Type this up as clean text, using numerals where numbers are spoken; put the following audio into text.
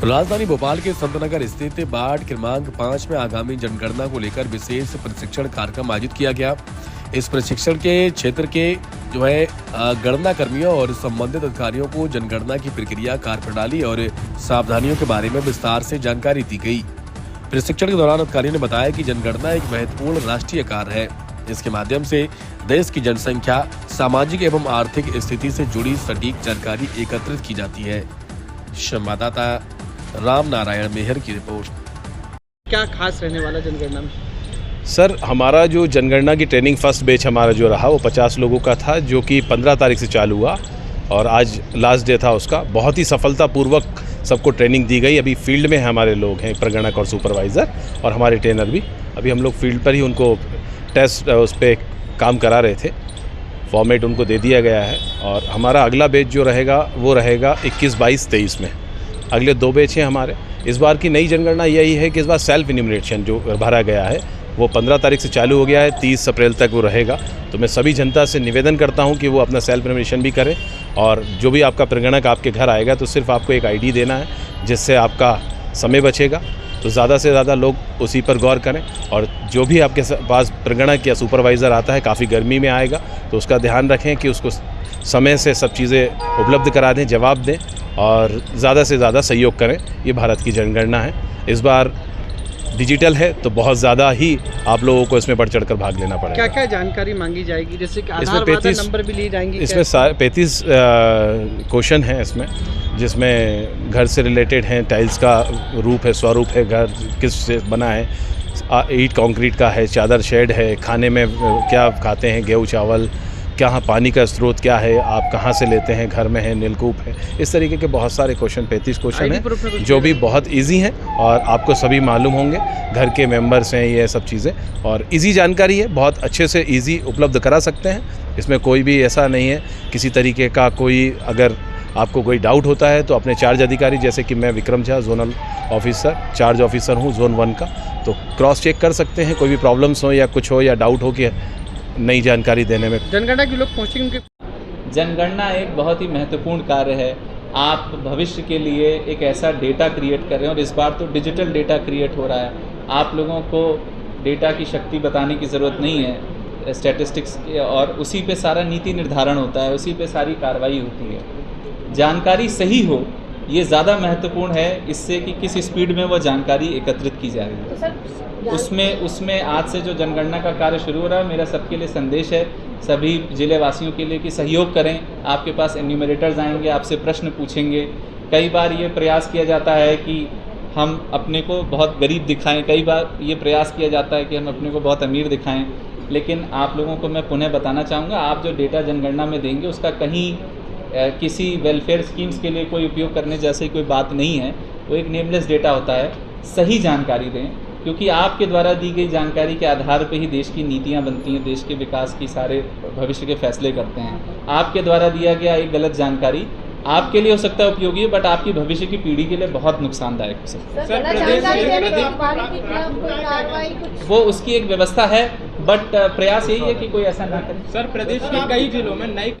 राजधानी भोपाल के संतनगर स्थित वार्ड क्रमांक 5 में आगामी जनगणना को लेकर विशेष प्रशिक्षण कार्यक्रम आयोजित किया गया। इस प्रशिक्षण के क्षेत्र के गणना कर्मियों और संबंधित अधिकारियों को जनगणना की प्रक्रिया, कार्यप्रणाली और सावधानियों के बारे में विस्तार से जानकारी दी गई। प्रशिक्षण के दौरान अधिकारियों ने बताया कि जनगणना एक महत्वपूर्ण राष्ट्रीय कार्य है। इसके माध्यम से देश की जनसंख्या, सामाजिक एवं आर्थिक स्थिति से जुड़ी सटीक जानकारी एकत्रित की जाती है। संवाददाता राम नारायण मेहर की रिपोर्ट। क्या खास रहने वाला जनगणना में? सर, हमारा जो जनगणना की ट्रेनिंग फर्स्ट बैच हमारा जो रहा वो 50 लोगों का था, जो कि 15 तारीख से चालू हुआ और आज लास्ट डे था उसका। बहुत ही सफलतापूर्वक सबको ट्रेनिंग दी गई। अभी फील्ड में हमारे लोग हैं, प्रगणक और सुपरवाइज़र और हमारे ट्रेनर भी। अभी हम लोग फील्ड पर ही उनको टेस्ट उस पर काम करा रहे थे। फॉर्मेट उनको दे दिया गया है और हमारा अगला बैच जो रहेगा वो रहेगा 21, 22, 23 में। अगले 2 बैच हैं हमारे। इस बार की नई जनगणना यही है कि इस बार सेल्फ इन्यूमरेशन जो भरा गया है वो 15 तारीख से चालू हो गया है, 30 अप्रैल तक वो रहेगा। तो मैं सभी जनता से निवेदन करता हूं कि वो अपना सेल्फ इन्यूमरेशन भी करें और जो भी आपका प्रगणक आपके घर आएगा तो सिर्फ आपको एक आईडी देना है, जिससे आपका समय बचेगा। तो ज़्यादा से ज़्यादा लोग उसी पर गौर करें और जो भी आपके पास प्रगणक या सुपरवाइज़र आता है, काफ़ी गर्मी में आएगा, तो उसका ध्यान रखें कि उसको समय से सब चीज़ें उपलब्ध करा दें, जवाब दें और ज़्यादा से ज़्यादा सहयोग करें। ये भारत की जनगणना है। इस बार डिजिटल है तो बहुत ज़्यादा ही आप लोगों को इसमें बढ़ चढ़कर भाग लेना पड़ेगा। क्या क्या जानकारी मांगी जाएगी? जैसे कि आधार नंबर भी लिए जाएंगे? इसमें 35 क्वेश्चन हैं इसमें, जिसमें घर से रिलेटेड हैं, टाइल्स का रूप है, स्वरूप है, घर किस से बना है, ईंट कंक्रीट का है, चादर शेड है, खाने में क्या खाते हैं, गेहूँ चावल, क्या पानी का स्रोत क्या है, आप कहाँ से लेते हैं, घर में है, नलकूप है। इस तरीके के बहुत सारे क्वेश्चन, 35 क्वेश्चन हैं जो भी बहुत इजी हैं और आपको सभी मालूम होंगे। घर के मेंबर्स हैं, ये सब चीज़ें और इजी जानकारी है, बहुत अच्छे से इजी उपलब्ध करा सकते हैं। इसमें कोई भी ऐसा नहीं है किसी तरीके का कोई, अगर आपको कोई डाउट होता है तो अपने चार्ज अधिकारी, जैसे कि मैं Vikram Jha, zonal officer, charge officer हूँ जोन 1 का, तो क्रॉस चेक कर सकते हैं। कोई भी प्रॉब्लम्स हो या कुछ हो या डाउट हो कि नई जानकारी देने में। जनगणना के लोग पहुँचेंगे? जनगणना एक बहुत ही महत्वपूर्ण कार्य है। आप भविष्य के लिए एक ऐसा डेटा क्रिएट कर रहे हैं और इस बार तो डिजिटल डेटा क्रिएट हो रहा है। आप लोगों को डेटा की शक्ति बताने की ज़रूरत नहीं है, स्टैटिस्टिक्स और उसी पे सारा नीति निर्धारण होता है, उसी पे सारी कार्रवाई होती है। जानकारी सही हो, ये ज़्यादा महत्वपूर्ण है इससे कि किस स्पीड में वो जानकारी एकत्रित की जा रही है। उसमें आज से जो जनगणना का कार्य शुरू हो रहा है, मेरा सबके लिए संदेश है, सभी जिले वासियों के लिए, कि सहयोग करें। आपके पास एन्यूमरेटर्स आएंगे, आपसे प्रश्न पूछेंगे। कई बार ये प्रयास किया जाता है कि हम अपने को बहुत गरीब दिखाएं, कई बार ये प्रयास किया जाता है कि हम अपने को बहुत अमीर दिखाएं, लेकिन आप लोगों को मैं पुनः बताना चाहूँगा, आप जो डेटा जनगणना में देंगे उसका कहीं किसी वेलफेयर स्कीम्स के लिए कोई उपयोग करने जैसी कोई बात नहीं है। वो एक नेमलेस डेटा होता है। सही जानकारी दें, क्योंकि आपके द्वारा दी गई जानकारी के आधार पर ही देश की नीतियां बनती हैं, देश के विकास की सारे भविष्य के फैसले करते हैं। आपके द्वारा दिया गया एक गलत जानकारी आपके लिए हो सकता है उपयोगी, बट आपकी भविष्य की पीढ़ी के लिए बहुत नुकसानदायक हो सकता है। वो उसकी एक व्यवस्था है, बट प्रयास यही है कि कोई ऐसा ना करे। सर, प्रदेश के कई जिलों में नई